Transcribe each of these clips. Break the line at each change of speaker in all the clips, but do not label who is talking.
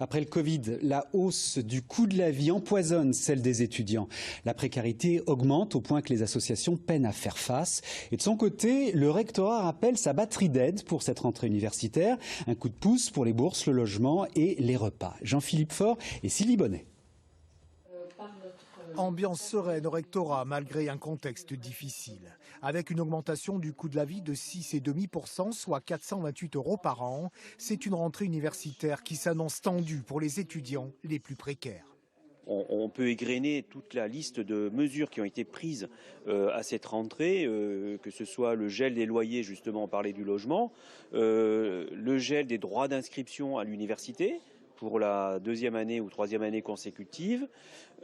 Après le Covid, la hausse du coût de la vie empoisonne celle des étudiants. La précarité augmente au point que les associations peinent à faire face. Et de son côté, le rectorat rappelle sa batterie d'aide pour cette rentrée universitaire. Un coup de pouce pour les bourses, le logement et les repas. Jean-Philippe Faure et Sylvie Bonnet.
Ambiance sereine au rectorat malgré un contexte difficile. Avec une augmentation du coût de la vie de 6,5%, soit 428 € par an, c'est une rentrée universitaire qui s'annonce tendue pour les étudiants les plus précaires.
On peut égrener toute la liste de mesures qui ont été prises à cette rentrée, que ce soit le gel des loyers, justement on parlait du logement, le gel des droits d'inscription à l'université pour la deuxième année ou troisième année consécutive,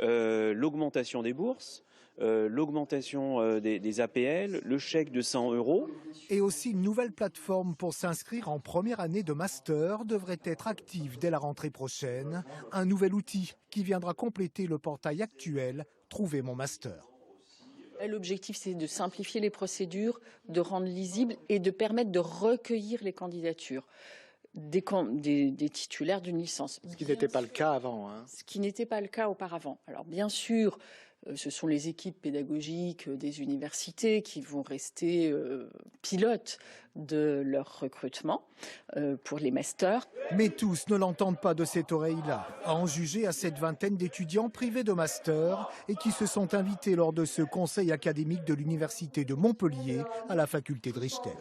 l'augmentation des bourses, l'augmentation des APL, le chèque de 100 €.
Et aussi une nouvelle plateforme pour s'inscrire en première année de master devrait être active dès la rentrée prochaine. Un nouvel outil qui viendra compléter le portail actuel « Trouver mon master ».
L'objectif, c'est de simplifier les procédures, de rendre lisibles et de permettre de recueillir les candidatures des titulaires d'une licence.
Ce qui n'était pas le cas avant.
Ce qui n'était pas le cas auparavant. Alors bien sûr, ce sont les équipes pédagogiques des universités qui vont rester pilotes de leur recrutement pour les masters.
Mais tous ne l'entendent pas de cette oreille-là, à en juger à cette vingtaine d'étudiants privés de master et qui se sont invités lors de ce conseil académique de l'université de Montpellier à la faculté de Richter.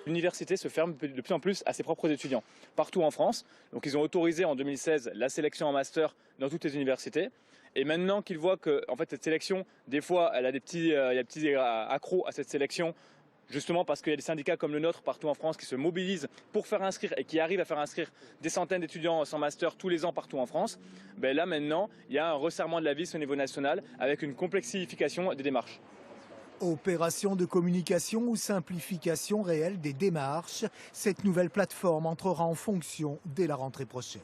L'université se ferme de plus en plus à ses propres étudiants, partout en France. Donc ils ont autorisé en 2016 la sélection en master dans toutes les universités. Et maintenant qu'ils voient que en fait, cette sélection, des fois, il y a des petits accros à cette sélection, justement parce qu'il y a des syndicats comme le nôtre partout en France qui se mobilisent pour faire inscrire et qui arrivent à faire inscrire des centaines d'étudiants sans master tous les ans partout en France. Ben là maintenant, il y a un resserrement de la vis au niveau national avec une complexification des démarches.
Opération de communication ou simplification réelle des démarches, cette nouvelle plateforme entrera en fonction dès la rentrée prochaine.